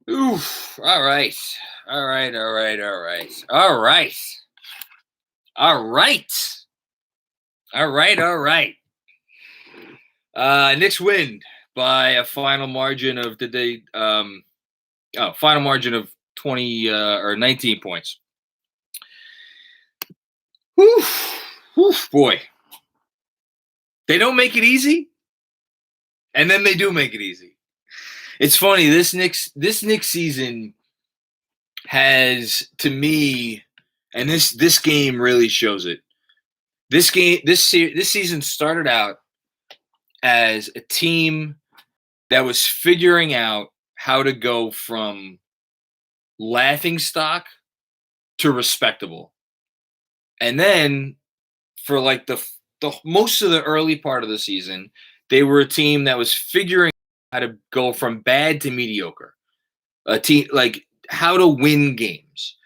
Oof. All right. All right. All right. All right. All right. All right. All right. All right. Knicks win by a final margin of final margin of 20 or 19 points. Oof. Oof, boy. They don't make it easy, and then they do make it easy. It's funny, this Knicks season has, to me, and this game really shows it. This season started out as a team that was figuring out how to go from laughing stock to respectable. And then for like the most of the early part of the season, they were a team that was figuring out how to go from bad to mediocre. A team like how to win games.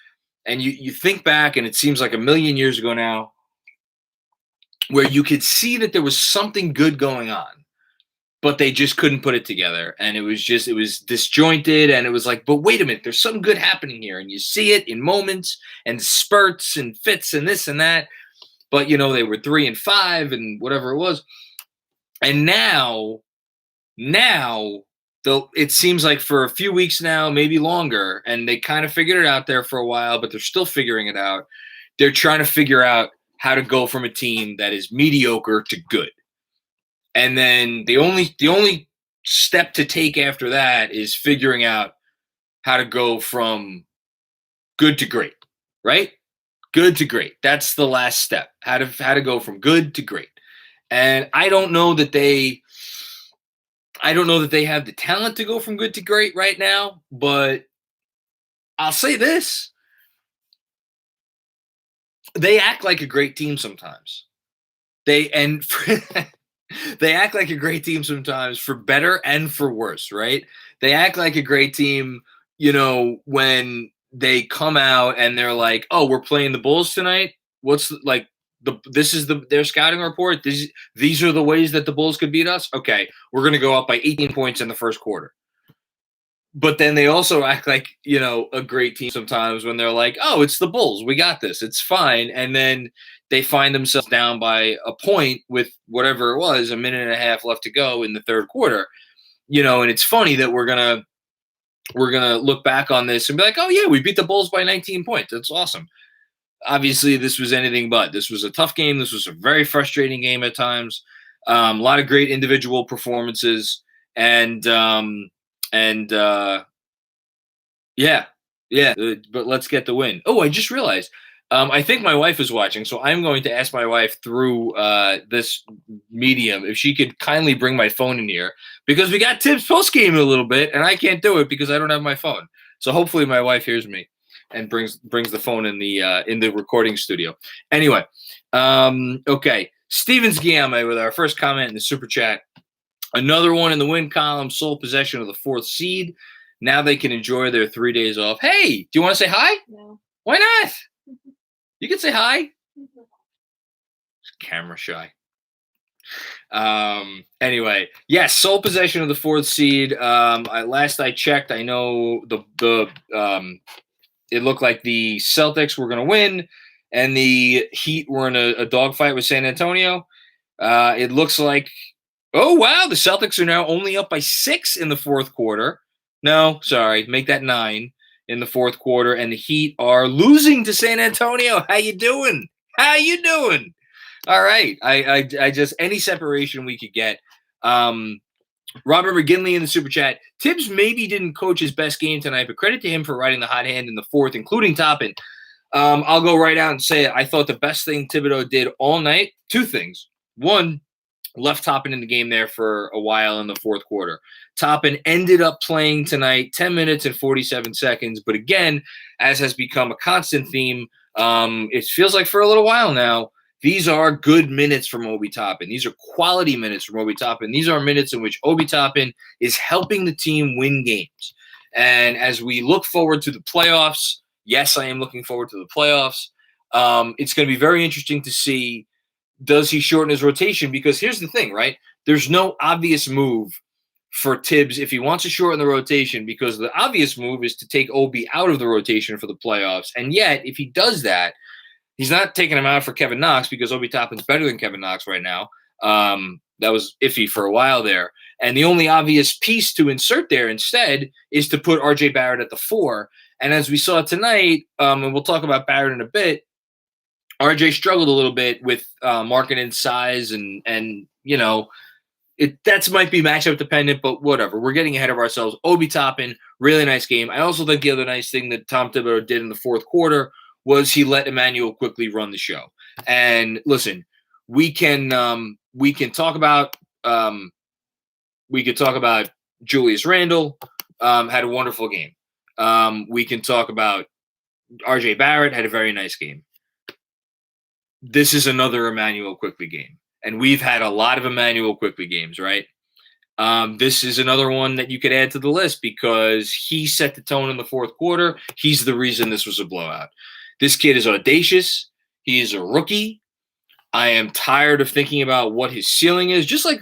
And you think back, and it seems like a million years ago now, where you could see that there was something good going on, but they just couldn't put it together. And it was disjointed, and it was like, but wait a minute, there's something good happening here. And you see it in moments and spurts and fits and this and that. But, they were 3-5 and whatever it was. And now, though, it seems like for a few weeks now, maybe longer, and they kind of figured it out there for a while, but they're still figuring it out. They're trying to figure out how to go from a team that is mediocre to good. And then the only step to take after that is figuring out how to go from good to great, right? Good to great. That's the last step. How to go from good to great. And I don't know that they have the talent to go from good to great right now, but I'll say this. They act like a great team sometimes. They act like a great team sometimes, for better and for worse, right? They act like a great team, when they come out and they're like, "Oh, we're playing the Bulls tonight. This is their scouting report. These are the ways that the Bulls could beat us. Okay, we're going to go up by 18 points in the first quarter." But then they also act like, a great team sometimes when they're like, "Oh, it's the Bulls. We got this. It's fine." And then they find themselves down by a point with whatever it was, a minute and a half left to go in the third quarter. And it's funny that we're going to look back on this and be like, "Oh yeah, we beat the Bulls by 19 points. That's awesome." Obviously, this was anything but. This was a tough game. This was a very frustrating game at times. A lot of great individual performances, and yeah. But let's get the win. Oh, I just realized. I think my wife is watching, so I'm going to ask my wife through this medium if she could kindly bring my phone in here, because we got Tibbs postgame in a little bit, and I can't do it because I don't have my phone. So hopefully my wife hears me and brings the phone in the recording studio. Anyway, okay. Stevens Guillaume with our first comment in the super chat. Another one in the win column, sole possession of the 4th seed. Now they can enjoy their 3 days off. Hey, do you want to say hi? No. Why not? You can say hi. Camera shy. Anyway, yes, sole possession of the 4th seed. Last I checked, I know it looked like the Celtics were going to win, and the Heat were in a dogfight with San Antonio. It looks like, oh wow, the Celtics are now only up by 6 in the 4th quarter. No, sorry, make that 9 in the 4th quarter, and the Heat are losing to San Antonio. How you doing? All right, I just, any separation we could get. Robert McGinley in the super chat. Tibbs maybe didn't coach his best game tonight, but credit to him for riding the hot hand in the 4th, including Toppin. I'll go right out and say it. I thought the best thing Thibodeau did all night, 2 things. One, left Toppin in the game there for a while in the 4th quarter. Toppin ended up playing tonight 10 minutes and 47 seconds. But again, as has become a constant theme, it feels like for a little while now, these are good minutes from Obi Toppin. These are quality minutes from Obi Toppin. These are minutes in which Obi Toppin is helping the team win games. And as we look forward to the playoffs, yes, I am looking forward to the playoffs. It's going to be very interesting to see, does he shorten his rotation? Because here's the thing, right? There's no obvious move for Tibbs if he wants to shorten the rotation, because the obvious move is to take Obi out of the rotation for the playoffs. And yet, if he does that, he's not taking him out for Kevin Knox, because Obi Toppin's better than Kevin Knox right now. That was iffy for a while there. And the only obvious piece to insert there instead is to put R.J. Barrett at the 4. And as we saw tonight, and we'll talk about Barrett in a bit, R.J. struggled a little bit with Markkanen's size, and that might be matchup dependent, but whatever. We're getting ahead of ourselves. Obi Toppin, really nice game. I also think the other nice thing that Tom Thibodeau did in the fourth quarter was he let Emmanuel quickly run the show. And listen, we can talk about Julius Randle, had a wonderful game. We can talk about R.J. Barrett, had a very nice game. This is another Emmanuel Quickley game, and we've had a lot of Emmanuel Quickley games, right? This is another one that you could add to the list because he set the tone in the fourth quarter. He's the reason this was a blowout. This kid is audacious. He is a rookie. I am tired of thinking about what his ceiling is, just like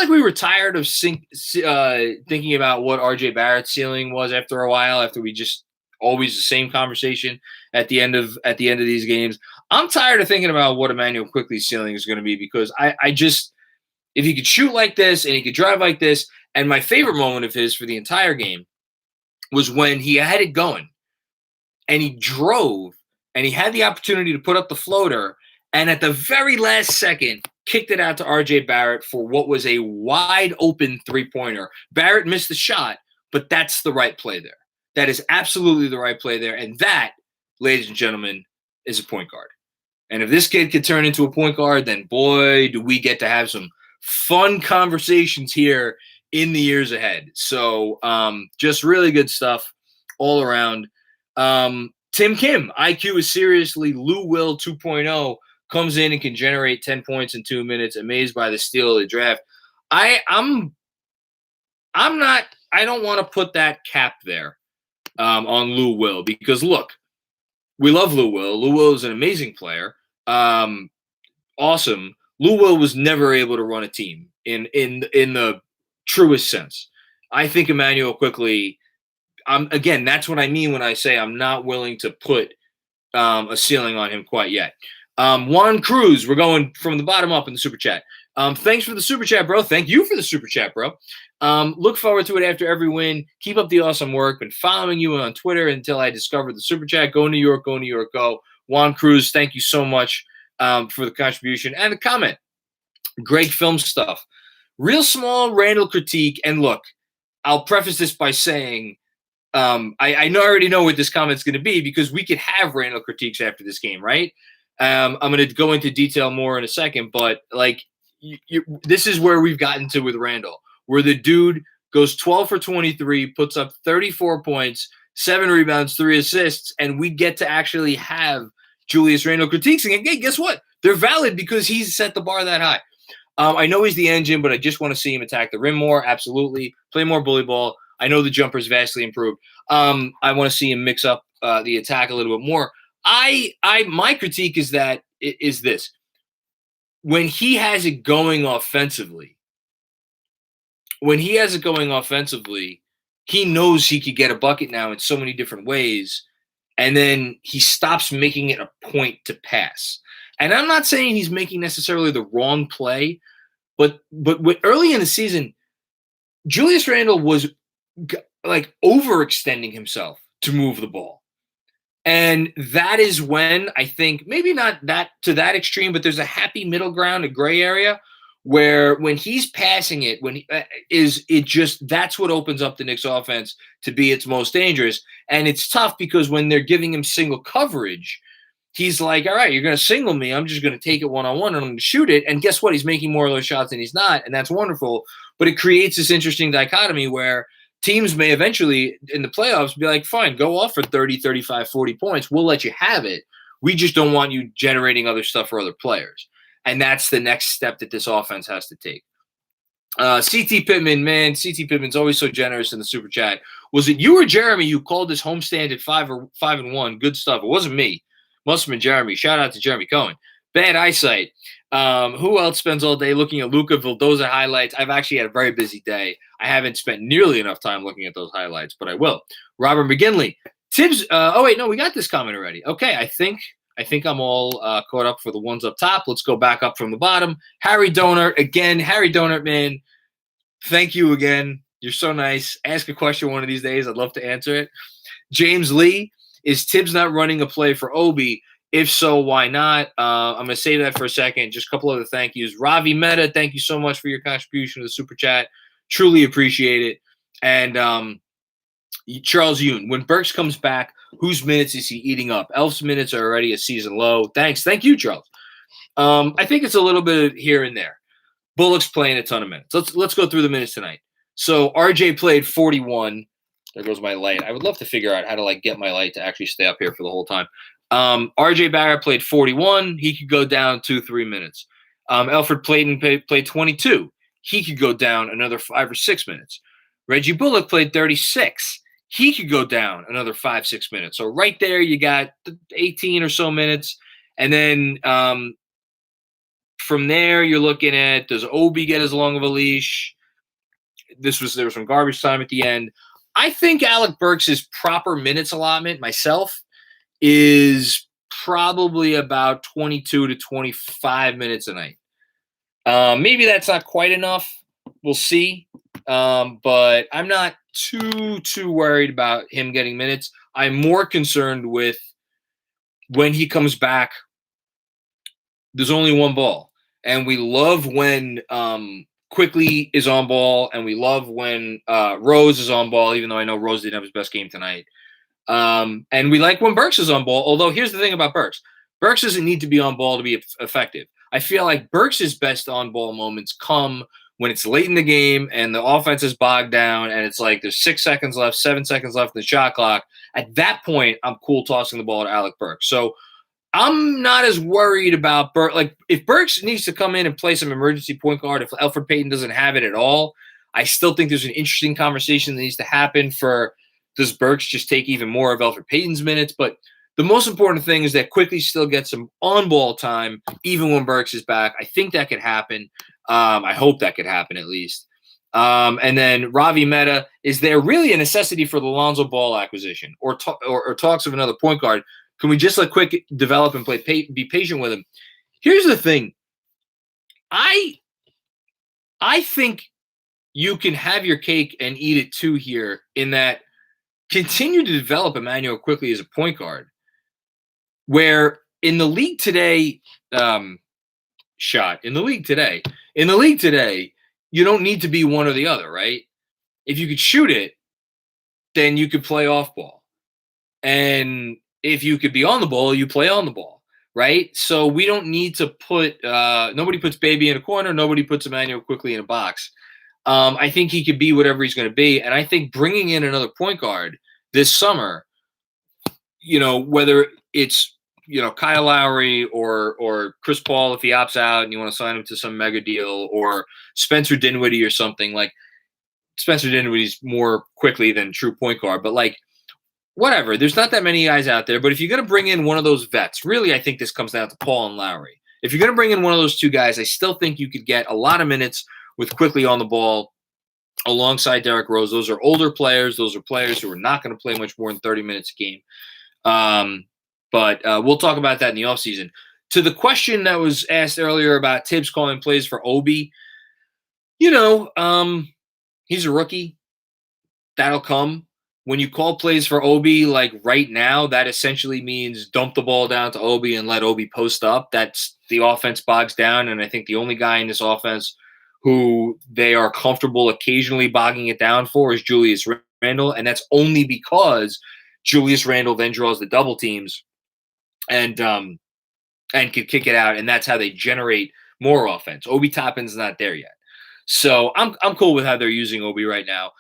we were tired of thinking about what R.J. Barrett's ceiling was after a while. After we just always the same conversation at the end of these games. I'm tired of thinking about what Emmanuel Quickley's ceiling is going to be, because I just, if he could shoot like this and he could drive like this, and my favorite moment of his for the entire game was when he had it going and he drove and he had the opportunity to put up the floater, and at the very last second kicked it out to R.J. Barrett for what was a wide open three-pointer. Barrett missed the shot, but that's the right play there. That is absolutely the right play there. And that, ladies and gentlemen, is a point guard. And if this kid could turn into a point guard, then boy, do we get to have some fun conversations here in the years ahead. So just really good stuff all around. Tim Kim, IQ is seriously Lou Will 2.0, comes in and can generate 10 points in 2 minutes. Amazed by the steal of the draft. I don't want to put that cap there on Lou Will, because look, we love Lou Will. Lou Will is an amazing player. Awesome. Lou Will was never able to run a team in the truest sense. I think Emmanuel Quickley, again, that's what I mean when I say I'm not willing to put a ceiling on him quite yet. Juan Cruz, we're going from the bottom up in the super chat. Thanks for the super chat, bro. Thank you for the super chat, bro. Look forward to it after every win. Keep up the awesome work. Been following you on Twitter until I discovered the super chat. Go New York, go New York, go. Juan Cruz, thank you so much for the contribution and the comment. Great film stuff. Real small Randall critique. And look, I'll preface this by saying I already know what this comment's going to be, because we could have Randall critiques after this game, right? I'm going to go into detail more in a second, but like this is where we've gotten to with Randall, where the dude goes 12 for 23, puts up 34 points, 7 rebounds, 3 assists, and we get to actually have Julius Randle critiques. And hey, guess what? They're valid because he's set the bar that high. I know he's the engine, but I just want to see him attack the rim more. Absolutely. Play more bully ball. I know the jumper's vastly improved. I want to see him mix up the attack a little bit more. My critique is this. When he has it going offensively, he knows he could get a bucket now in so many different ways, and then he stops making it a point to pass. And I'm not saying he's making necessarily the wrong play, but early in the season, Julius Randle was like overextending himself to move the ball. And that is when I think, maybe not that to that extreme, but there's a happy middle ground, a gray area, where when he's passing it, that's what opens up the Knicks offense to be its most dangerous. And it's tough because when they're giving him single coverage, he's like, all right, you're going to single me. I'm just going to take it one-on-one and I'm going to shoot it. And guess what? He's making more of those shots than he's not. And that's wonderful. But it creates this interesting dichotomy where teams may eventually in the playoffs be like, fine, go off for 30, 35, 40 points. We'll let you have it. We just don't want you generating other stuff for other players. And that's the next step that this offense has to take. CT Pittman, man, CT Pittman's always so generous in the super chat. Was it you or Jeremy who called this homestand at 5-1? Good stuff. It wasn't me. Must have been Jeremy. Shout out to Jeremy Cohen. Bad eyesight. Who else spends all day looking at Luka Vildoza highlights? I've actually had a very busy day. I haven't spent nearly enough time looking at those highlights, but I will. Robert McGinley. Tibbs. Oh, wait, no, we got this comment already. Okay, I think I'm all caught up for the ones up top. Let's go back up from the bottom. Harry Donert. Again, Harry Donert, man, thank you again. You're so nice. Ask a question one of these days. I'd love to answer it. James Lee. Is Tibbs not running a play for Obi? If so, why not? I'm going to save that for a second. Just a couple other thank yous. Ravi Mehta, thank you so much for your contribution to the Super Chat. Truly appreciate it. And Charles Yoon, when Burks comes back, whose minutes is he eating up? Elf's minutes are already a season low. Thanks. Thank you, Charles. I think it's a little bit here and there. Bullock's playing a ton of minutes. Let's go through the minutes tonight. So RJ played 41. There goes my light. I would love to figure out how to get my light to actually stay up here for the whole time. RJ Barrett played 41. He could go down 2-3 minutes. Alfred Playton played 22. He could go down another 5 or 6 minutes. Reggie Bullock played 36. He could go down another 5-6 minutes. So right there, you got 18 or so minutes. And then from there, you're looking at, does Obi get as long of a leash? There was some garbage time at the end. I think Alec Burks' proper minutes allotment, myself, is probably about 22 to 25 minutes a night. Maybe that's not quite enough. We'll see. But I'm not too worried about him getting minutes. I'm more concerned with when he comes back, there's only one ball. And we love when Quickly is on ball, and we love when Rose is on ball, even though I know Rose didn't have his best game tonight. And we like when Burks is on ball, although here's the thing about Burks. Burks doesn't need to be on ball to be effective. I feel like Burks' best on-ball moments come when it's late in the game and the offense is bogged down and it's like there's 6 seconds left, 7 seconds left in the shot clock. At that point, I'm cool tossing the ball to Alec Burks. So I'm not as worried about Burks. Like, if Burks needs to come in and play some emergency point guard, if Alfred Payton doesn't have it at all, I still think there's an interesting conversation that needs to happen for, does Burks just take even more of Alfred Payton's minutes? But the most important thing is that Quickly still gets some on-ball time, even when Burks is back. I think that could happen. I hope that could happen at least. And then Ravi Mehta, is there really a necessity for the Lonzo Ball acquisition or talks of another point guard? Can we just let Quick develop and be patient with him? Here's the thing. I think you can have your cake and eat it too here, in that continue to develop Emmanuel Quickly as a point guard, where in the league today, in the league today, you don't need to be one or the other, right? If you could shoot it, then you could play off ball. And if you could be on the ball, you play on the ball, right? So we don't need to put nobody puts Baby in a corner. Nobody puts Emmanuel Quickly in a box. I think he could be whatever he's going to be. And I think bringing in another point guard this summer, whether it's, Kyle Lowry or Chris Paul, if he opts out and you want to sign him to some mega deal, or Spencer Dinwiddie or something, like Spencer Dinwiddie's more Quickly than true point guard, but whatever. There's not that many guys out there, but if you're going to bring in one of those vets, really, I think this comes down to Paul and Lowry. If you're going to bring in one of those two guys, I still think you could get a lot of minutes with Quickly on the ball alongside Derrick Rose. Those are older players. Those are players who are not going to play much more than 30 minutes a game. But we'll talk about that in the offseason. To the question that was asked earlier about Tibbs calling plays for Obi, he's a rookie. That'll come. When you call plays for Obi, right now, that essentially means dump the ball down to Obi and let Obi post up. That's the offense bogs down, and I think the only guy in this offense who they are comfortable occasionally bogging it down for is Julius Randle, and that's only because Julius Randle then draws the double teams and can kick it out, and that's how they generate more offense. Obi Toppin's not there yet. So I'm cool with how they're using Obi right now.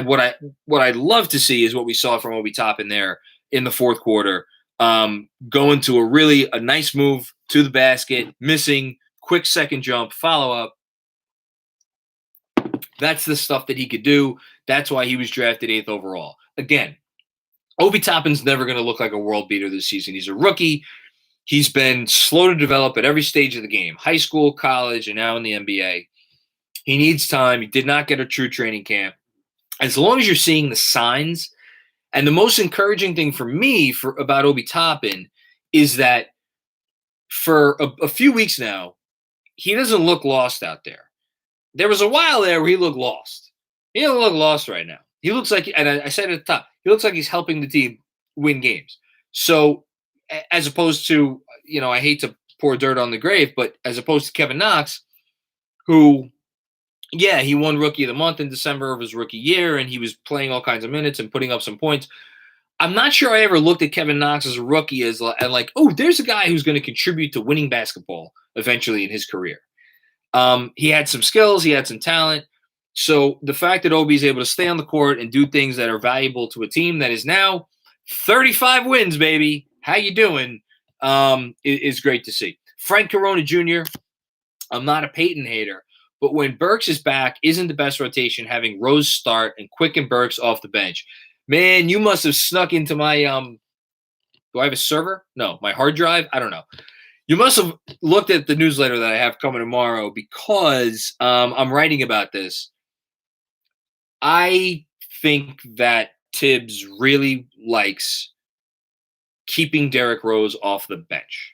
What I'd love to see is what we saw from Obi Toppin there in the fourth quarter, going to a nice move to the basket, missing, quick second jump, follow up. That's the stuff that he could do. That's why he was drafted 8th overall. Again, Obi Toppin's never going to look like a world beater this season. He's a rookie. He's been slow to develop at every stage of the game, high school, college, and now in the NBA. He needs time. He did not get a true training camp. As long as you're seeing the signs, and the most encouraging thing for me about Obi Toppin is that for a few weeks now, he doesn't look lost out there. There was a while there where he looked lost. He doesn't look lost right now. He looks like, and I said at the top, he looks like he's helping the team win games. So as opposed to, I hate to pour dirt on the grave, but as opposed to Kevin Knox, who, yeah, he won Rookie of the Month in December of his rookie year, and he was playing all kinds of minutes and putting up some points. I'm not sure I ever looked at Kevin Knox as a rookie and like, oh, there's a guy who's going to contribute to winning basketball eventually in his career. He had some skills. He had some talent. So the fact that Obi is able to stay on the court and do things that are valuable to a team that is now 35 wins, baby. How you doing? Is great to see. Frank Corona Jr., I'm not a Peyton hater, but when Burks is back, isn't the best rotation having Rose start and Quick and Burks off the bench? Man, you must have snuck into my do I have a server? No, my hard drive? I don't know. You must have looked at the newsletter that I have coming tomorrow because I'm writing about this. I think that Tibbs really likes keeping Derrick Rose off the bench.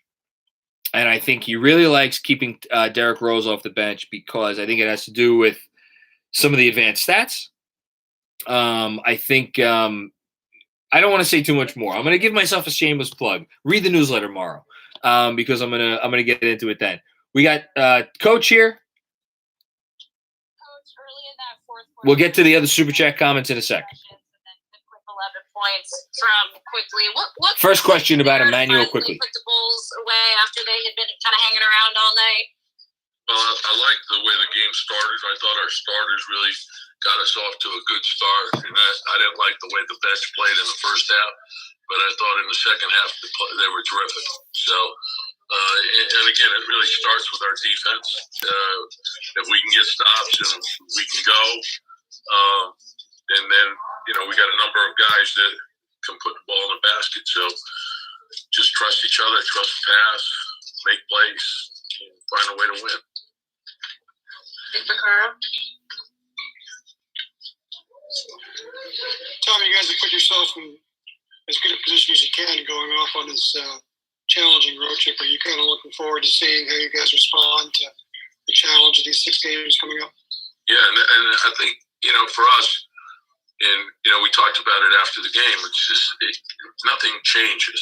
And I think he really likes keeping Derrick Rose off the bench because I think it has to do with some of the advanced stats. I think I don't want to say too much more. I'm going to give myself a shameless plug. Read the newsletter tomorrow because I'm gonna get into it then. We got Coach here. Coach, early in that fourth quarter, we'll get to the other super chat comments in a sec. 11 points from Quickly. What First question about Emmanuel Quickly. Put the Bulls away after they had been kind of hanging around all night. Well, I liked the way the game started. I thought our starters really got us off to a good start. And I didn't like the way the bench played in the first half, but I thought in the second half they were terrific. So, and again, it really starts with our defense. If we can get stops and we can go, and then, we got a number of guys that can put the ball in the basket. So just trust each other, trust the pass, make plays, and find a way to win. Tom, you guys have put yourself in as good a position as you can going off on this challenging road trip. Are you kind of looking forward to seeing how you guys respond to the challenge of these 6 games coming up? Yeah, and I think, for us, and, we talked about it after the game, it's just nothing changes.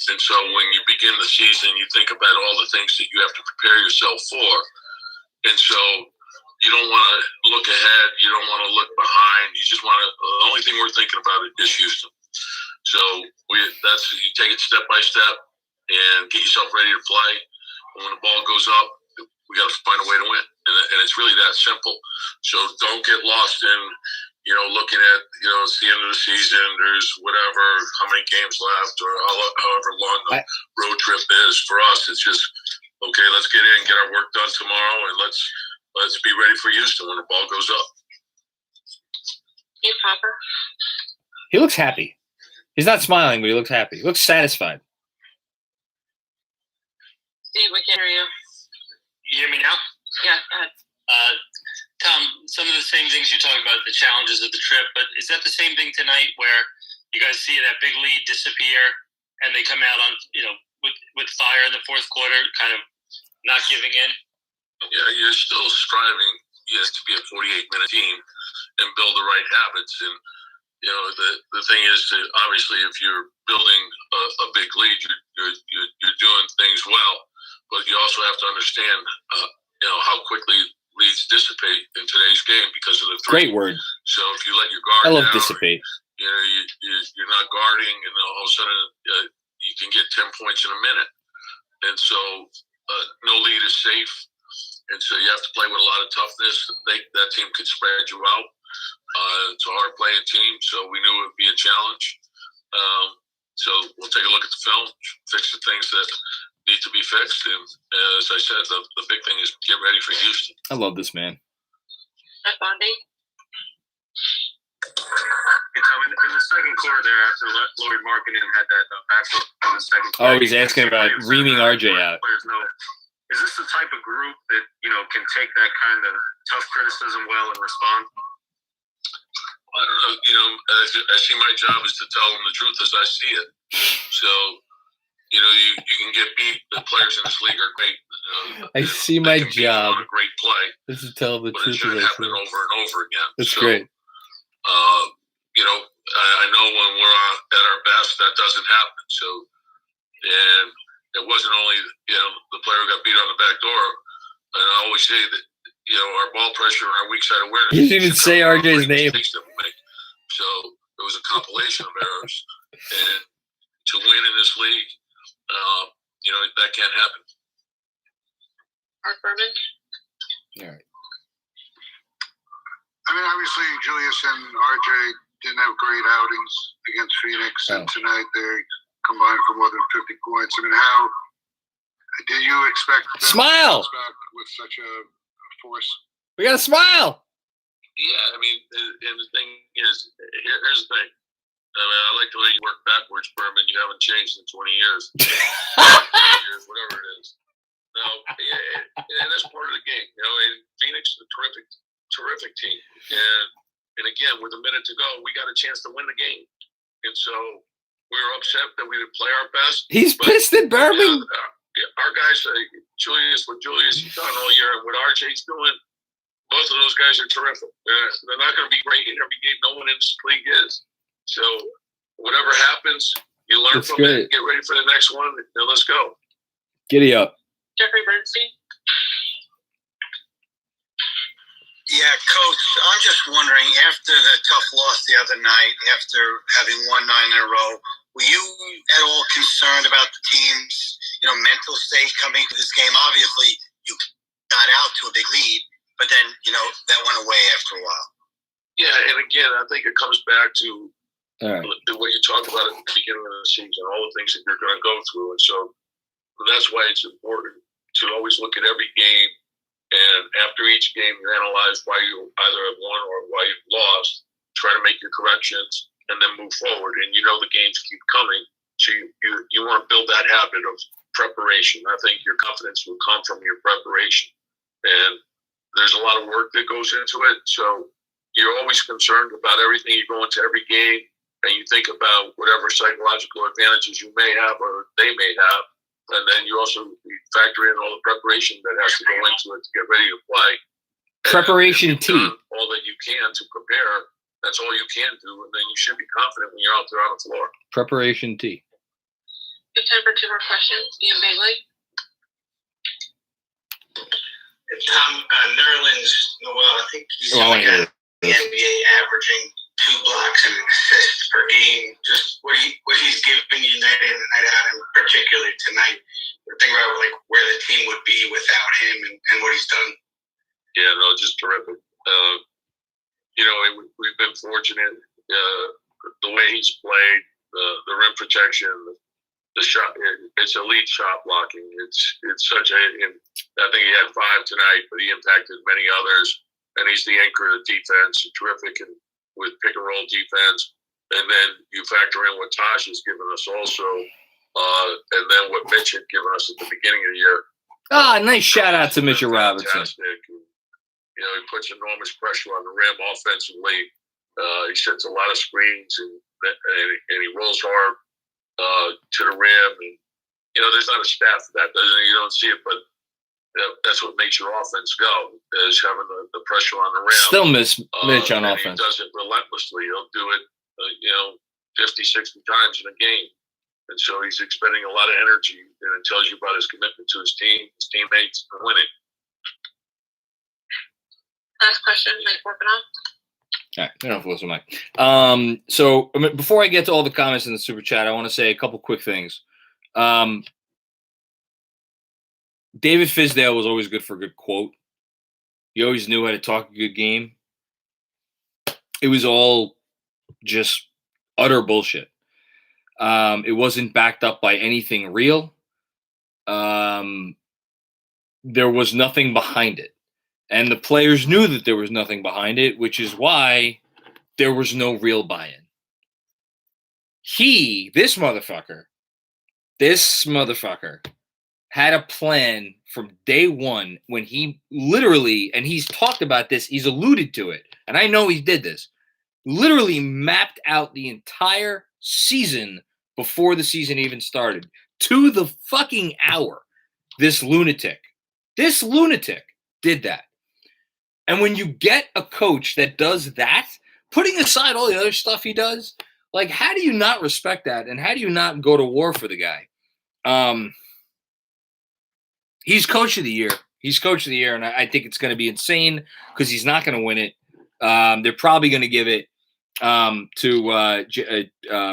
And so when you begin the season, you think about all the things that you have to prepare yourself for. And so you don't want to look ahead. You don't want to look behind. You just want to, the only thing we're thinking about is Houston. So you take it step by step and get yourself ready to play. And when the ball goes up, we got to find a way to win. And it's really that simple. So don't get lost in, looking at, it's the end of the season, there's whatever, how many games left or however long the road trip is. For us, it's just, okay, let's get in, get our work done tomorrow, and let's be ready for Houston when the ball goes up. Hey, Popper. He looks happy. He's not smiling, but he looks happy. He looks satisfied. Steve, we can hear you. You hear me now? Yeah, go ahead. Tom, some of the same things you talk about, the challenges of the trip, but is that the same thing tonight where you guys see that big lead disappear and they come out on, with fire in the fourth quarter, kind of not giving in? Yeah, you're still striving, to be a 48-minute team and build the right habits. And, the thing is that obviously if you're building a big lead, you're doing things well, but you also have to understand, how quickly leads dissipate in today's game because of the three. Great word. So if you let your guard I love down, dissipate. You're not guarding, and all of a sudden you can get 10 points in a minute. And so no lead is safe. And so you have to play with a lot of toughness. That team could spread you out. It's a hard playing team, so we knew it would be a challenge. So we'll take a look at the film, fix the things that need to be fixed. And as I said, the big thing is get ready for Houston. I love this man. Bondi. Hey, Tom, in the second quarter there, after Lloyd Markkinen had that backflip in the second quarter. Oh, he's asking about reaming RJ out. Players know. Is this the type of group that, can take that kind of tough criticism well and respond? I don't know. I see my job is to tell them the truth as I see it. So, you can get beat. The players in this league are great. I see my job. A great play. This is tell the but truth. It shouldn't happen over and over again. That's great. I know when we're at our best, that doesn't happen. So, and it wasn't only the player who got beat on the back door. And I always say that our ball pressure and our weak side awareness. You didn't even say RJ's name. So it was a compilation of errors, and to win in this league, that can't happen. Mark Berman. All right. I mean, obviously, Julius and RJ didn't have great outings against Phoenix, and tonight they combined for more than 50 points. I mean, how did you expect them Smile to bounce back with such a force? We got a smile. Yeah, I mean, and the thing is, here's the thing. I like the way you work backwards, Berman. You haven't changed in 20 years. 20 years, whatever it is. No, and that's part of the game. And Phoenix is a terrific team. And again, with a minute to go, we got a chance to win the game. And so we were upset that we didn't play our best. He's pissed at Berman. Our guys, Julius, what Julius has done all year and what RJ's doing, both of those guys are terrific. They're not going to be great in every game. No one in this league is. So whatever happens, you learn from it. Get ready for the next one, and let's go. Giddy up. Jeffrey Bernstein. Yeah, Coach, I'm just wondering, after the tough loss the other night, after having won 9 in a row, were you at all concerned about the team's, mental state coming to this game? Obviously, you got out to a big lead, but then, that went away after a while. Yeah, and again, I think it comes back to what you talked about at the beginning of the season, all the things that you're going to go through. And so that's why it's important to always look at every game. And after each game, you analyze why you either have won or why you've lost, try to make your corrections, and then move forward. And the games keep coming. So you want to build that habit of preparation. I think your confidence will come from your preparation. And there's a lot of work that goes into it. So you're always concerned about everything. You go into every game and you think about whatever psychological advantages you may have or they may have. And then you also factor in all the preparation that has to go into it to get ready to play. Preparation T. All that you can to prepare. That's all you can do. And then you should be confident when you're out there on the floor. Preparation T. Good time for 2 more questions. Ian Bailey. Tom, Nerlens Noel, I think he's the NBA averaging 2 blocks and assists per game. Just what he's giving you night in and night out, and particularly tonight. Think about where the team would be without him and what he's done. Yeah, no, just terrific. We've been fortunate. The way he's played, the rim protection, the shot, it's elite shot blocking. It's such a. I think he had 5 tonight, but he impacted many others. And he's the anchor of the defense, terrific and with pick and roll defense. And then you factor in what Taj has given us also, and then what Mitch had given us at the beginning of the year. Nice shout out to Mitchell Robinson. Fantastic. He puts enormous pressure on the rim offensively. He sets a lot of screens and he rolls hard to the rim. And there's not a staff for that. You don't see it, but that's what makes your offense go, is having the pressure on the rim. Still miss Mitch on offense. He does it relentlessly. He'll do it, 50, 60 times in a game. And so he's expending a lot of energy, and it tells you about his commitment to his team, his teammates, and winning. Last question, Mike Warpinoff. All right, I don't know if it was Mike. So before I get to all the comments in the super chat, I want to say a couple quick things. David Fizdale was always good for a good quote. He always knew how to talk a good game. It was all just utter bullshit. It wasn't backed up by anything real. There was nothing behind it. And the players knew that there was nothing behind it, which is why there was no real buy-in. This motherfucker had a plan from day one when he literally, and he's talked about this, he's alluded to it, and I know he did this, literally mapped out the entire season before the season even started to the fucking hour. This lunatic did that. And when you get a coach that does that, putting aside all the other stuff he does, like, how do you not respect that? And how do you not go to war for the guy? He's coach of the year. And I think it's going to be insane because he's not going to win it. They're probably going to give it to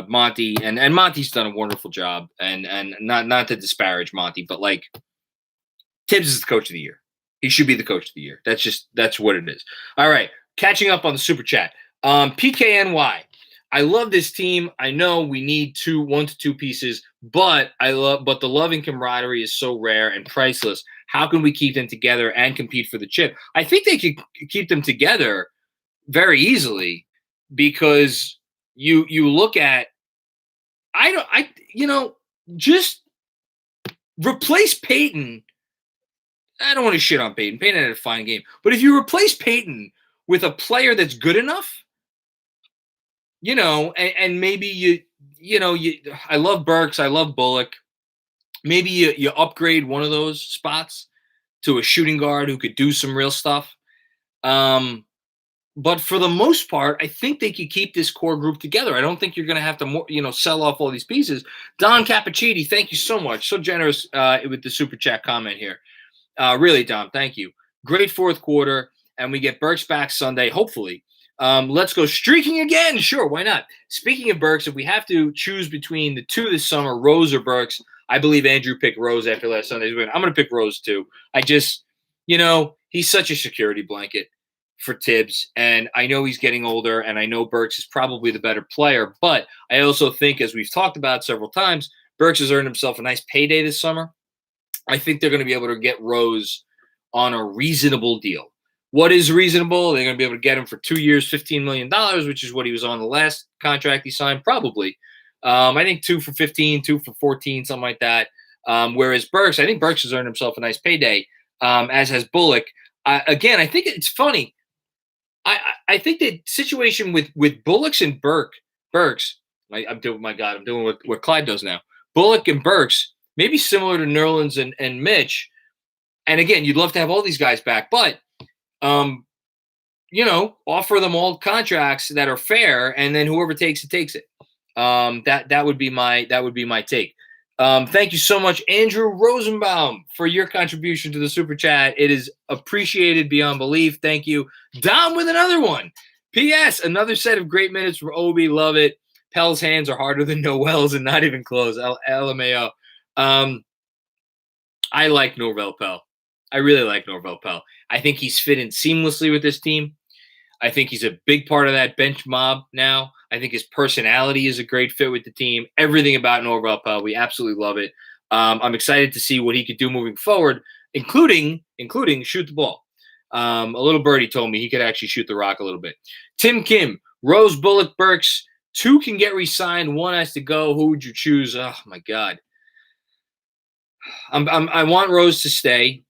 Monty, and Monty's done a wonderful job. And not to disparage Monty, but like, Tibbs is the coach of the year. He should be the coach of the year. That's what it is. All right, catching up on the super chat. PKNY. I love this team. I know we need 1 to 2 pieces, but the love and camaraderie is so rare and priceless. How can we keep them together and compete for the chip? I think they could keep them together very easily because you look at just replace Peyton. I don't want to shit on Peyton. Peyton had a fine game, but if you replace Peyton with a player that's good enough, and maybe I love Burks, I love Bullock. Maybe you upgrade one of those spots to a shooting guard who could do some real stuff. But for the most part, I think they could keep this core group together. I don't think you're going to have to, sell off all these pieces. Don Cappuccini, thank you so much. So generous with the super chat comment here. Really, Dom, thank you. Great fourth quarter, and we get Burks back Sunday, hopefully. Let's go streaking again. Sure, why not? Speaking of Burks, if we have to choose between the two this summer, Rose or Burks, I believe Andrew picked Rose after last Sunday's win. I'm going to pick Rose too. I just, he's such a security blanket for Tibbs, and I know he's getting older, and I know Burks is probably the better player, but I also think, as we've talked about several times, Burks has earned himself a nice payday this summer. I think they're going to be able to get Rose on a reasonable deal. What is reasonable? They're going to be able to get him for 2 years, $15 million, which is what he was on the last contract he signed, probably. I think 2 for 15, 2 for 14, something like that. Whereas Burks, I think Burks has earned himself a nice payday, as has Bullock. Again, I think it's funny. I think the situation with Bullocks and Burks, I'm doing what Clyde does now. Bullock and Burks, maybe similar to Nerlens and Mitch. And again, you'd love to have all these guys back, but offer them all contracts that are fair, and then whoever takes it takes it. That would be my take. Thank you so much, Andrew Rosenbaum, for your contribution to the super chat. It is appreciated beyond belief. Thank you. Dom with another one. P.S. Another set of great minutes from Obi. Love it. Pell's hands are harder than Noel's and not even close. LMAO. I like Norvel Pell. I really like Norvel Pell. I think he's fit in seamlessly with this team. I think he's a big part of that bench mob now. I think his personality is a great fit with the team. Everything about Norvel Pell, we absolutely love it. I'm excited to see what he could do moving forward, including shoot the ball. A little birdie told me he could actually shoot the rock a little bit. Tim Kim, Rose, Bullock, Burks. 2 can get re-signed. 1 has to go. Who would you choose? Oh my God. I want Rose to stay.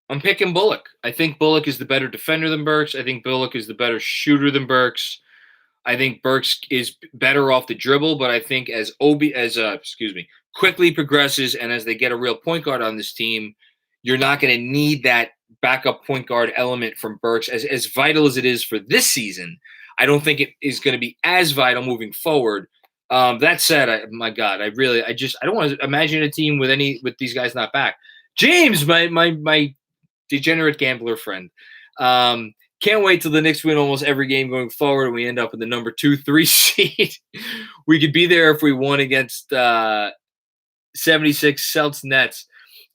I'm picking Bullock. I think Bullock is the better defender than Burks. I think Bullock is the better shooter than Burks. I think Burks is better off the dribble, but I think as quickly progresses and as they get a real point guard on this team, you're not going to need that backup point guard element from Burks as vital as it is for this season. I don't think it is going to be as vital moving forward. That said, I don't want to imagine a team with these guys not back. James, my degenerate gambler friend. Can't wait till the Knicks win almost every game going forward and we end up with the number 2-3 seed. We could be there if we won against 76 Celtics Nets.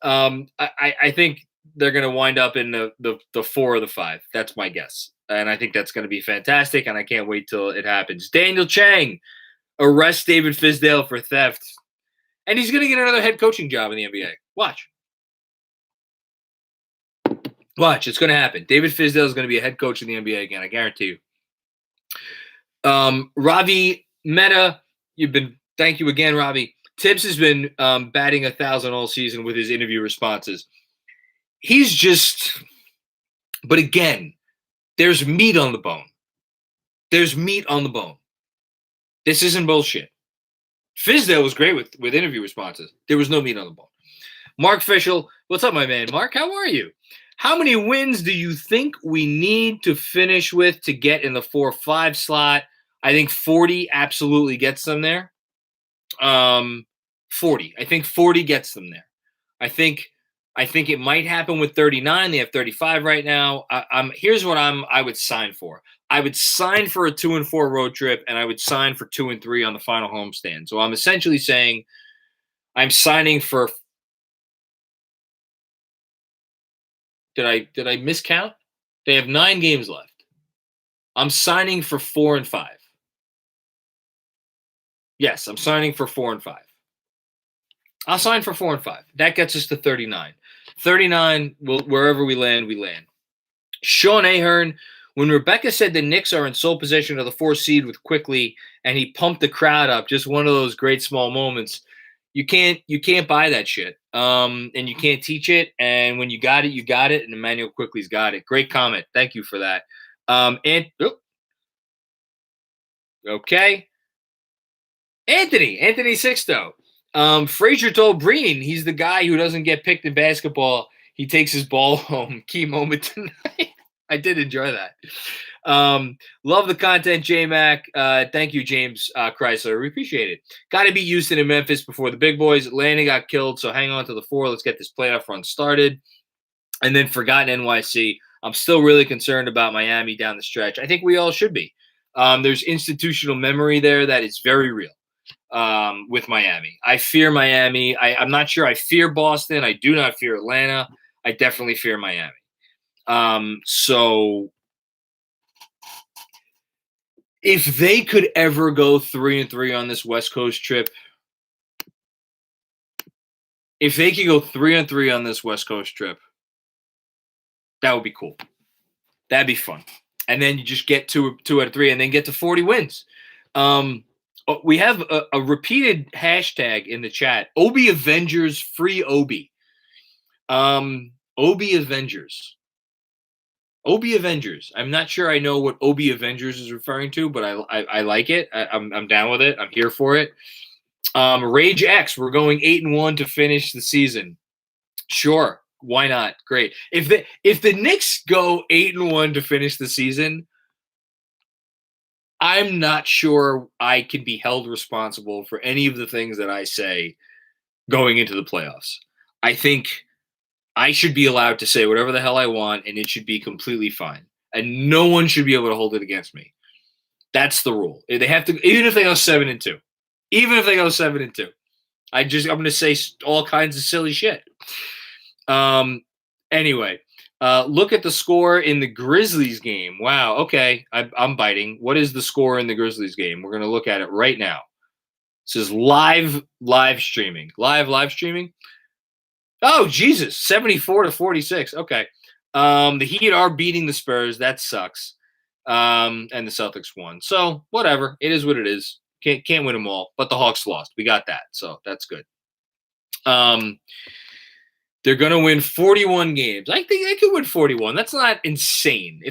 I think they're going to wind up in the 4 or the 5. That's my guess. And I think that's going to be fantastic, and I can't wait till it happens. Daniel Chang, arrest David Fizdale for theft. And he's going to get another head coaching job in the NBA. Watch. Watch, it's going to happen. David Fizdale is going to be a head coach in the NBA again. I guarantee you. Ravi Mehta, thank you again, Ravi. Tibbs has been batting 1,000 all season with his interview responses. He's just, but again, there's meat on the bone. There's meat on the bone. This isn't bullshit. Fizdale was great with interview responses. There was no meat on the bone. Mark Fischel, what's up, my man? Mark, how are you? How many wins do you think we need to finish with to get in the 4-5 slot? I think 40 absolutely gets them there. 40. I think 40 gets them there. I think it might happen with 39. They have 35 right now. Here's what I would sign for. I would sign for a 2-4 road trip, and I would sign for 2-3 on the final homestand. So I'm essentially saying I'm signing for. Did I miscount? They have 9 games left. I'm signing for 4-5. Yes, I'm signing for 4-5. I'll sign for 4-5. That gets us to 39. 39, wherever we land, we land. Sean Ahern, when Rebecca said the Knicks are in sole possession of the 4th seed with Quickly, and he pumped the crowd up, just one of those great small moments. You can't buy that shit, and you can't teach it. And when you got it, you got it. And Emmanuel Quickly's got it. Great comment. Thank you for that. Okay. Anthony Sixto. Frazier told Breen he's the guy who doesn't get picked in basketball. He takes his ball home. Key moment tonight. I did enjoy that. Love the content, J-Mac. Thank you, James Chrysler. We appreciate it. Got to beat Houston and Memphis before the big boys. Atlanta got killed, so hang on to the 4. Let's get this playoff run started. And then forgotten NYC. I'm still really concerned about Miami down the stretch. I think we all should be. There's institutional memory there that is very real with Miami. I fear Miami. I'm not sure I fear Boston. I do not fear Atlanta. I definitely fear Miami. So if they could ever go 3-3 on this West Coast trip, that would be cool. That'd be fun. And then you just get 2 out of 3 and then get to 40 wins. We have a repeated hashtag in the chat. Obi Avengers, free Obi. Obi Avengers. Obi Avengers. I'm not sure I know what Obi Avengers is referring to, but I like it. I'm down with it. I'm here for it. Rage X. We're going 8-1 to finish the season. Sure. Why not? Great. If the Knicks go 8-1 to finish the season, I'm not sure I can be held responsible for any of the things that I say going into the playoffs. I think I should be allowed to say whatever the hell I want, and it should be completely fine. And no one should be able to hold it against me. That's the rule. They have to, even if they go 7-2. Even if they go 7-2. I'm going to say all kinds of silly shit. Anyway, look at the score in the Grizzlies game. Wow. Okay. I'm biting. What is the score in the Grizzlies game? We're going to look at it right now. This is live streaming. Live streaming. Oh, Jesus. 74-46. Okay. The Heat are beating the Spurs. That sucks. And the Celtics won. So whatever. It is what it is. Can't win them all. But the Hawks lost. We got that. So that's good. They're going to win 41 games. I think they could win 41. That's not insane.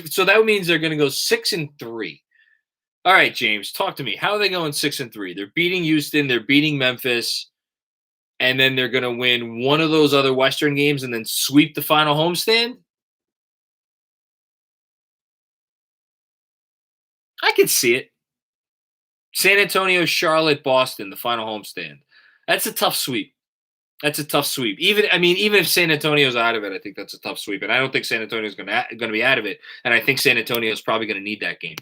So that means they're going to go 6-3. All right, James, talk to me. How are they going 6-3? They're beating Houston. They're beating Memphis. And then they're going to win one of those other Western games and then sweep the final homestand? I could see it. San Antonio, Charlotte, Boston, the final homestand. That's a tough sweep. Even if San Antonio's out of it, I think that's a tough sweep. And I don't think San Antonio's going to be out of it. And I think San Antonio's probably going to need that game.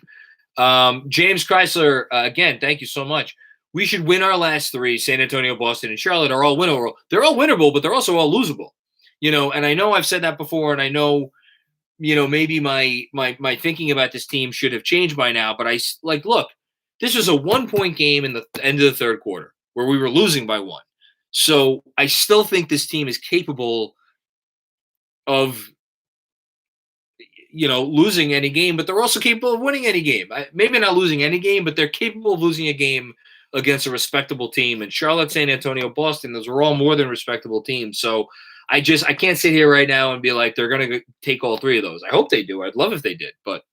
James Chrysler, again, thank you so much. We should win our last 3. San Antonio, Boston, and Charlotte are all winnable. They're all winnable, but they're also all losable. And I know I've said that before, and I know, maybe my thinking about this team should have changed by now. But look, this was a 1-point game in the end of the third quarter where we were losing by 1. So I still think this team is capable of losing any game, but they're also capable of winning any game. Maybe not losing any game, but they're capable of losing a game against a respectable team. And Charlotte, San Antonio, Boston, those are all more than respectable teams. So I can't sit here right now and be like they're going to take all three of those. I hope they do. I'd love if they did, but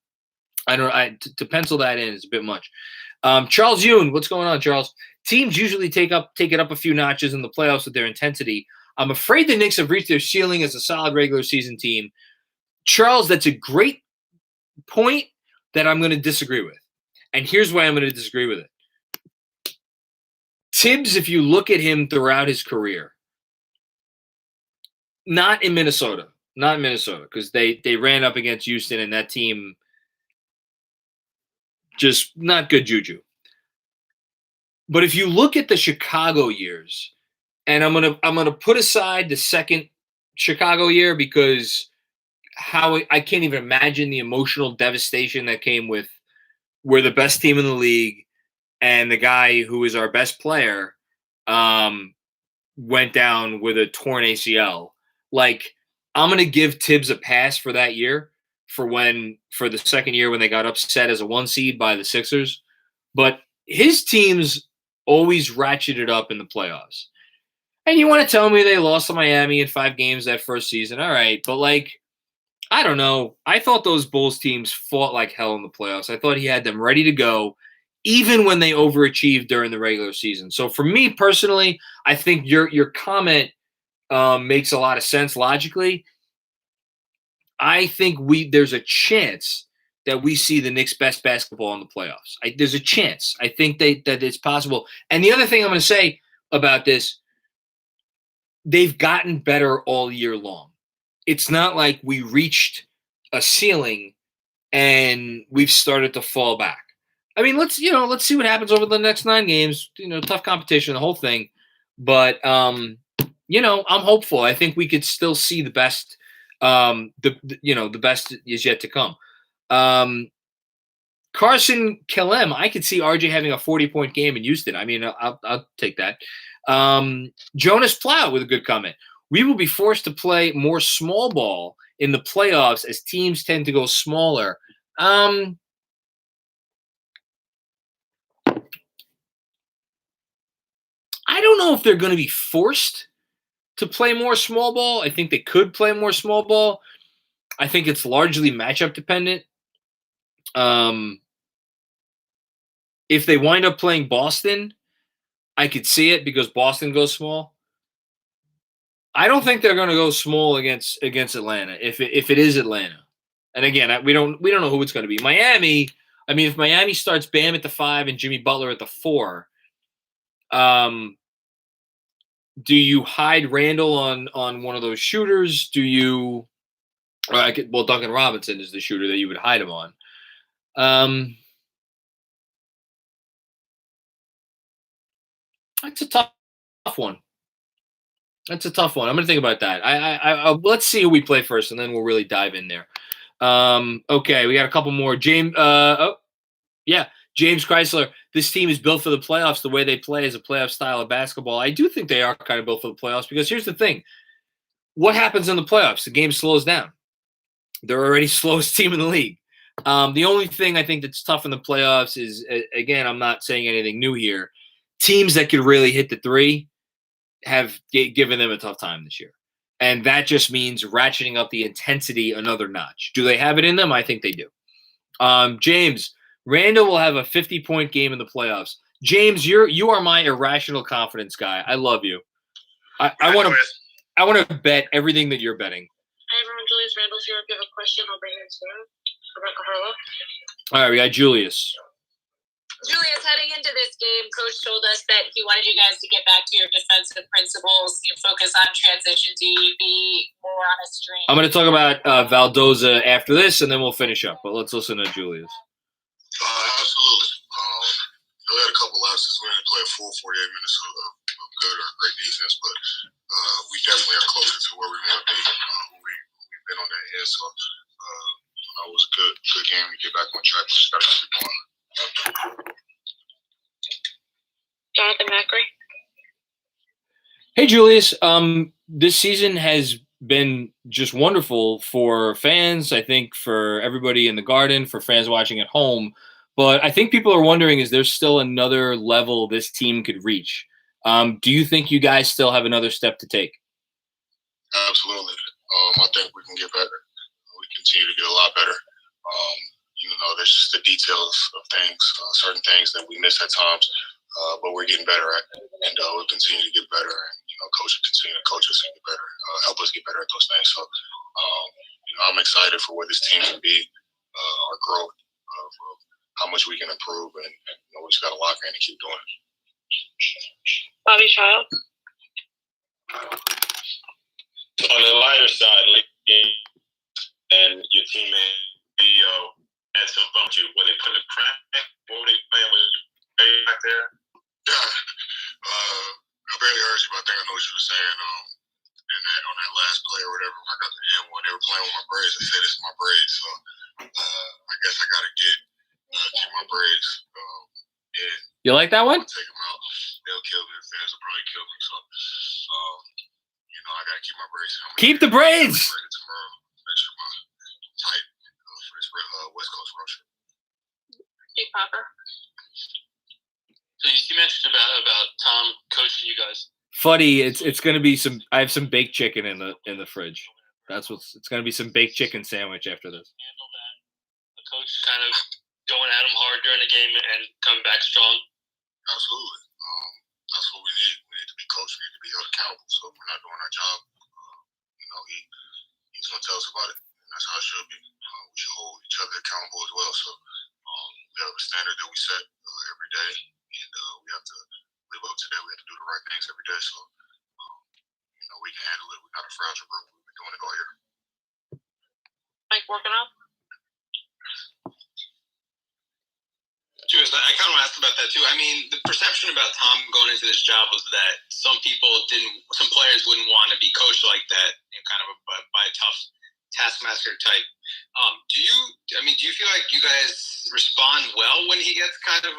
I don't. To pencil that in is a bit much. Charles Yoon, what's going on, Charles? Teams usually take it up a few notches in the playoffs with their intensity. I'm afraid the Knicks have reached their ceiling as a solid regular season team. Charles, that's a great point that I'm going to disagree with. And here's why I'm going to disagree with it. Tibbs, if you look at him throughout his career, not in Minnesota, because they ran up against Houston and that team just not good juju. But if you look at the Chicago years, and I'm gonna put aside the second Chicago year because I can't even imagine the emotional devastation that came with we're the best team in the league and the guy who is our best player went down with a torn ACL. Like, I'm going to give Tibbs a pass for that year for the second year when they got upset as a 1 seed by the Sixers. But his teams always ratcheted up in the playoffs. And you want to tell me they lost to Miami in 5 games that first season. All right. But I don't know. I thought those Bulls teams fought like hell in the playoffs. I thought he had them ready to go, even when they overachieved during the regular season. So for me personally, I think your comment makes a lot of sense logically. I think there's a chance that we see the Knicks' best basketball in the playoffs. There's a chance. I think that it's possible. And the other thing I'm going to say about this, they've gotten better all year long. It's not like we reached a ceiling and we've started to fall back. I mean, let's see what happens over the next 9 games. Tough competition, the whole thing. But I'm hopeful. I think we could still see the best. The best is yet to come. Carson Kellem, I could see RJ having a 40-point game in Houston. I mean, I'll take that. Jonas Plow with a good comment. We will be forced to play more small ball in the playoffs as teams tend to go smaller. I don't know if they're going to be forced to play more small ball. I think they could play more small ball. I think it's largely matchup dependent. If they wind up playing Boston, I could see it because Boston goes small. I don't think they're going to go small against Atlanta if it is Atlanta. And again, we don't know who it's going to be. Miami. I mean, if Miami starts Bam at the 5 and Jimmy Butler at the 4, do you hide Randall on one of those shooters? Do you? Duncan Robinson is the shooter that you would hide him on. That's a tough one. I'm going to think about that. I let's see who we play first, and then we'll really dive in there. Okay, we got a couple more. James Chrysler. This team is built for the playoffs. The way they play is a playoff style of basketball. I do think they are kind of built for the playoffs because here's the thing. What happens in the playoffs? The game slows down. They're already slowest team in the league. The only thing I think that's tough in the playoffs is, again, I'm not saying anything new here. Teams that could really hit the 3 have given them a tough time this year. And that just means ratcheting up the intensity another notch. Do they have it in them? I think they do. James, Randall will have a 50-point game in the playoffs. James, you are my irrational confidence guy. I love you. I want to bet everything that you're betting. Hi, everyone. Julius Randall's here. If you have a question, I'll bring it in soon. Rebecca Harlow. All right, we got Julius. Julius, heading into this game, Coach told us that he wanted you guys to get back to your defensive principles, you focus on transition D, be more on a string. I'm going to talk about Valdoza after this, and then we'll finish up. But let's listen to Julius. Absolutely. We had a couple lapses. We didn't play a full 48 minutes of good or great defense, but we definitely are closer to where we want to be. We've been on that edge, so it was a good game to get back on track. Just got to keep going. Jonathan Macri. Hey, Julius. This season has been just wonderful for fans. I think for everybody in the Garden, for fans watching at home. But I think people are wondering, is there still another level this team could reach? Do you think you guys still have another step to take? Absolutely. I think we can get better. We continue to get a lot better. There's just the details of things, certain things that we miss at times, but we're getting better at it, and we'll continue to get better. And coach will continue to coach us and get better, help us get better at those things. So, I'm excited for where this team can be, our growth, how much we can improve, and we just got to lock in and keep doing it. Bobby Child. On the lighter side, and your teammate had some fun with you when they put the crack. What were they playing with you back there? Yeah, I barely heard you, but I think I know what you were saying. On that last play or whatever, I got the end one. They were playing with my braids. They said, "This is my braids," so I guess I got to keep my braids. You like that one? I'll take them out. They'll kill me. The fans will probably kill me. So, I got to keep my braids. Keep the braids. Tomorrow, make sure my tight for this West Coast road trip. Big Popper. So you mentioned about Tom coaching you guys. Fuddy, it's gonna be some. I have some baked chicken in the fridge. It's gonna be some baked chicken sandwich after this. Handle that. The coach kind of going at him hard during the game and coming back strong. Absolutely. That's what we need. We need to be coached. We need to be held accountable. So if we're not doing our job, he's gonna tell us about it. And that's how it should be. We should hold each other accountable as well. So we have a standard that we set every day, and we have to live up to that. We have to do the right things every day. So we can handle it. We're not a fragile group. We've been doing it all year. Mike Workenow. Julius, I kind of asked about that too. I mean, the perception about Tom going into this job was that some players wouldn't want to be coached like that, kind of by a tough taskmaster type. Do you feel like you guys respond well when he gets kind of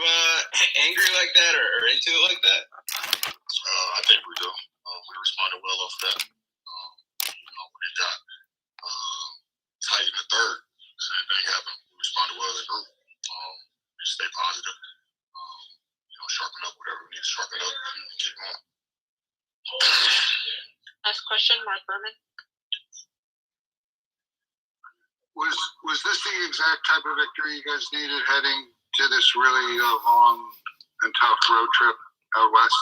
angry like that or into it like that? I think we do. We responded well off that. When it got tight in the third, same thing happened. We responded well as a group. Just stay positive. Sharpen up whatever we need to sharpen up and keep going. Last question, Mark Berman. Was this the exact type of victory you guys needed heading to this really long and tough road trip out west?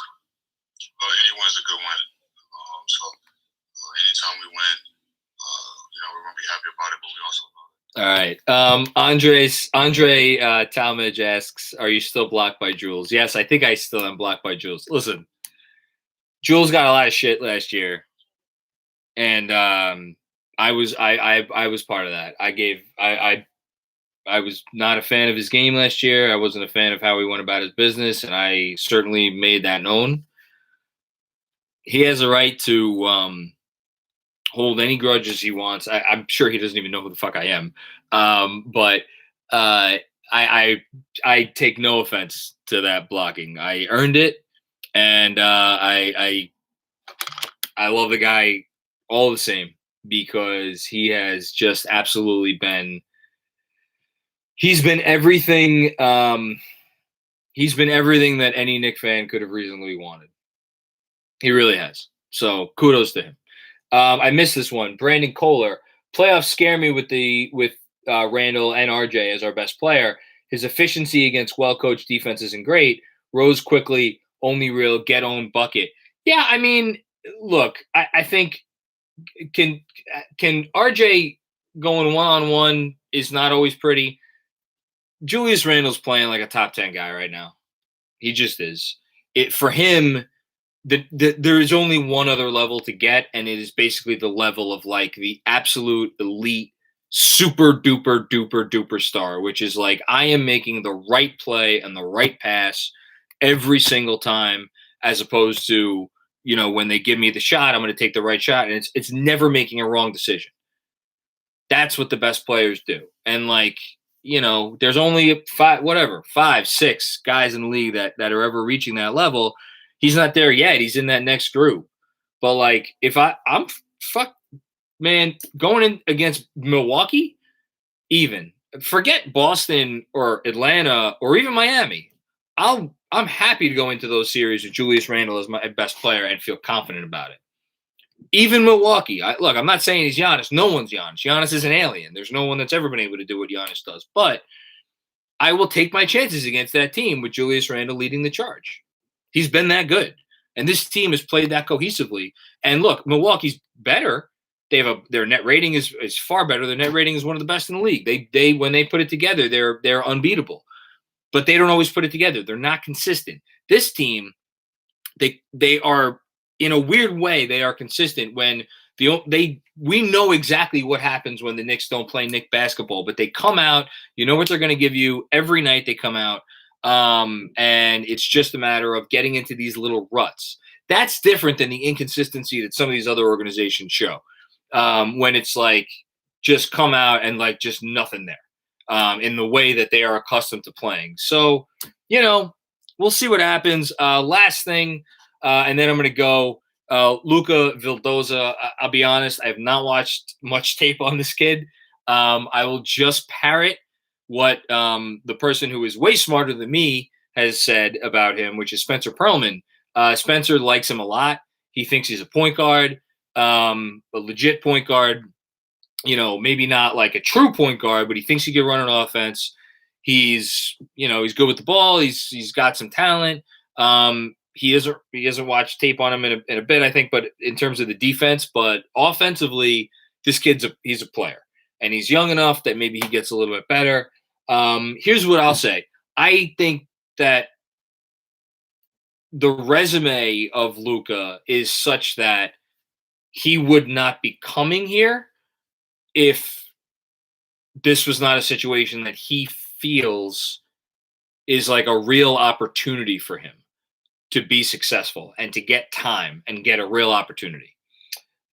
Any win's a good win. So anytime we win, we're gonna be happy about it. But we also. All right. Andre Talmadge asks, "Are you still blocked by Jules?" Yes, I think I still am blocked by Jules. Listen, Jules got a lot of shit last year, and I was part of that. I was not a fan of his game last year. I wasn't a fan of how he went about his business, and I certainly made that known. He has a right to hold any grudges he wants. I'm sure he doesn't even know who the fuck I am. But I take no offense to that blocking. I earned it, and I love the guy all the same because he has just absolutely been. He's been everything. He's been everything that any Knicks fan could have reasonably wanted. He really has. So kudos to him. I missed this one. Brandon Kohler. Playoffs scare me with Randall and RJ as our best player. His efficiency against well-coached defense isn't great. Rose quickly, only real get-own bucket. Yeah, I mean, look, I think can RJ going one-on-one is not always pretty. Julius Randle's playing like a top 10 guy right now. He just is. For him, there is only one other level to get, and it is basically the level of like the absolute elite, super duper duper duper star, which is like I am making the right play and the right pass every single time, as opposed to when they give me the shot, I'm going to take the right shot, and it's never making a wrong decision. That's what the best players do, and there's only 5, 6 guys in the league that are ever reaching that level. He's not there yet. He's in that next group. But if I'm man, going in against Milwaukee, even forget Boston or Atlanta or even Miami. I'm happy to go into those series with Julius Randle as my best player and feel confident about it. Even Milwaukee. Look, I'm not saying he's Giannis. No one's Giannis. Giannis is an alien. There's no one that's ever been able to do what Giannis does. But I will take my chances against that team with Julius Randle leading the charge. He's been that good. And this team has played that cohesively. And look, Milwaukee's better. Their net rating is far better. Their net rating is one of the best in the league. They when they put it together, they're unbeatable. But they don't always put it together. They're not consistent. This team, they are, in a weird way, they are consistent when we know exactly what happens when the Knicks don't play Knick basketball, but they come out, you know what they're going to give you every night they come out, and it's just a matter of getting into these little ruts. That's different than the inconsistency that some of these other organizations show, when it's like just come out and like just nothing there. In the way that they are accustomed to playing. So, we'll see what happens. Last thing, and then I'm going to go Luka Vildoza. I'll be honest, I have not watched much tape on this kid. I will just parrot what the person who is way smarter than me has said about him, which is Spencer Perlman. Spencer likes him a lot. He thinks he's a point guard, a legit point guard. Maybe not like a true point guard, but he thinks he can run an offense. He's good with the ball. He's got some talent. He hasn't watched tape on him in a bit, I think, but in terms of the defense, but offensively, this kid's he's a player, and he's young enough that maybe he gets a little bit better. Here's what I'll say. I think that the resume of Luka is such that he would not be coming here if this was not a situation that he feels is like a real opportunity for him to be successful and to get time and get a real opportunity.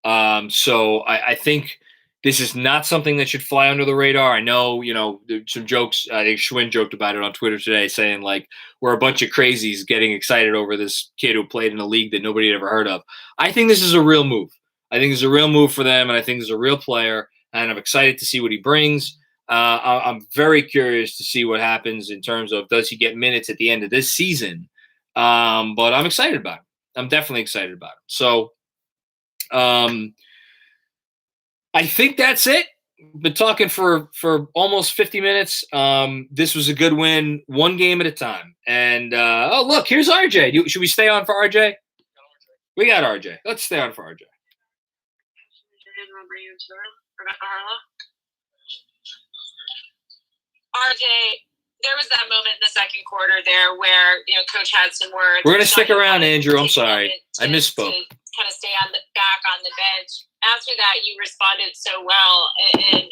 So I think this is not something that should fly under the radar. I know, there's some jokes. I think Schwinn joked about it on Twitter today, saying like we're a bunch of crazies getting excited over this kid who played in a league that nobody had ever heard of. I think this is a real move. I think it's a real move for them, and I think it's a real player. And I'm excited to see what he brings. I'm very curious to see what happens in terms of does he get minutes at the end of this season. But I'm excited about him. I'm definitely excited about him. So I think that's it. Been talking for almost 50 minutes. This was a good win, one game at a time. And, look, here's RJ. Should we stay on for RJ? We got RJ. Let's stay on for RJ. RJ, there was that moment in the second quarter there where Coach had some words. We're gonna stick around, Andrew. I'm sorry, I misspoke. To kind of stay back on the bench. After that, you responded so well and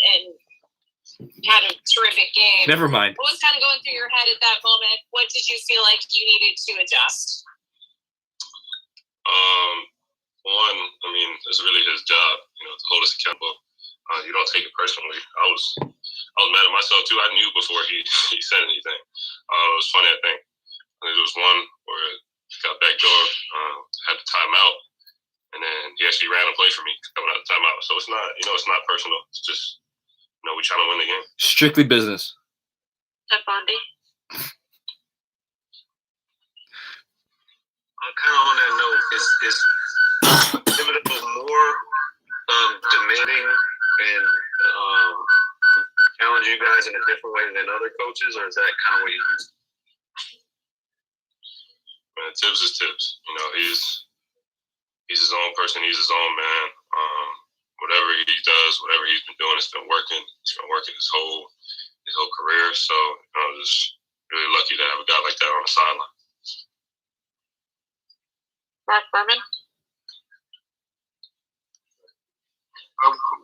had a terrific game. Never mind. What was kind of going through your head at that moment? What did you feel like you needed to adjust? One, it's really his job, to hold us accountable. You don't take it personally. I was mad at myself too. I knew before he said anything. It was funny. I think there was one where he got backdoor, had the timeout, and then he actually ran a play for me coming out of the timeout. So it's not, it's not personal. It's just, we trying to win the game. Strictly business. Ted Bundy. Kind of on that note, is Thibodeau more demanding and challenge you guys in a different way than other coaches, or is that kind of what you use? Man, Tibbs is Tibbs. He's his own person. He's his own man. Whatever he does, whatever he's been doing, it's been working. It's been working his whole career. So just really lucky to have a guy like that on the sideline. Mark Berman.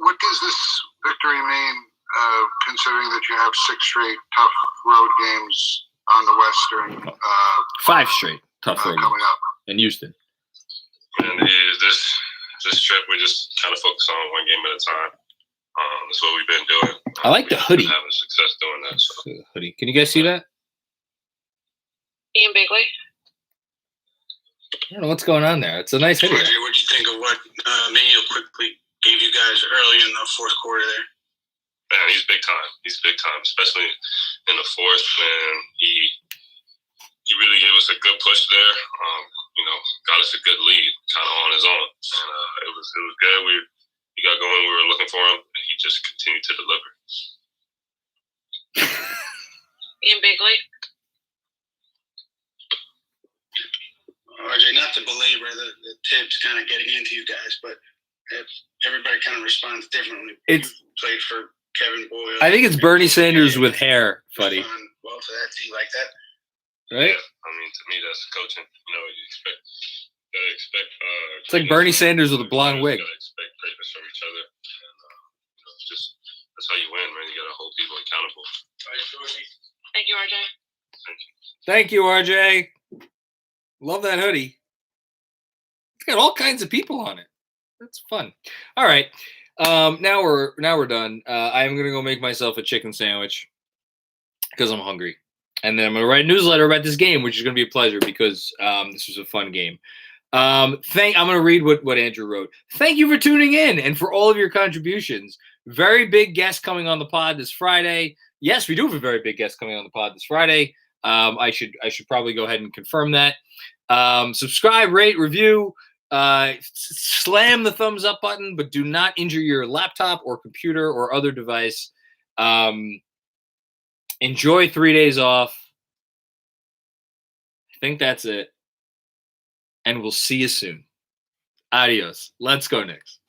What does this victory mean, considering that you have 6 straight tough road games on the Western? 5 straight tough road coming up in Houston. And this trip, we just kind of focus on one game at a time. That's what we've been doing. I like the hoodie. Having success doing that. So. Hoodie. Can you guys see that? Ian Bigley. I don't know what's going on there. It's a nice hoodie. What did you think of what Manuel quickly gave you guys early in the fourth quarter there. Man, he's big time. He's big time, especially in the fourth. Man, he really gave us a good push there. Got us a good lead, kind of on his own, and it was good. He got going. We were looking for him, and he just continued to deliver. Ian Bigley. RJ, not to belabor the tips kind of getting into you guys, but everybody kind of responds differently. It's played for Kevin Boyle. I think it's Bernie Sanders with hair, buddy. Well, so that's, you like that? Right? Yeah, I mean, to me, that's coaching. You expect. It's like Bernie Sanders with a blonde wig. You gotta expect greatness from each other, and just that's how you win, man. You gotta hold people accountable. Thank you, RJ. Thank you, RJ. Love that hoodie. It's got all kinds of people on it. That's fun. All right. Now we're done. I'm gonna go make myself a chicken sandwich because I'm hungry, and then I'm gonna write a newsletter about this game, which is gonna be a pleasure because this was a fun game. I'm gonna read what Andrew wrote. Thank you for tuning in and for all of your contributions. Very big guest coming on the pod this Friday. Yes, we do have a very big guest coming on the pod this Friday. I should probably go ahead and confirm that. Subscribe, rate, review. Slam the thumbs up button, but do not injure your laptop or computer or other device. Enjoy 3 days off. I think that's it. And we'll see you soon. Adios. Let's go, Knicks.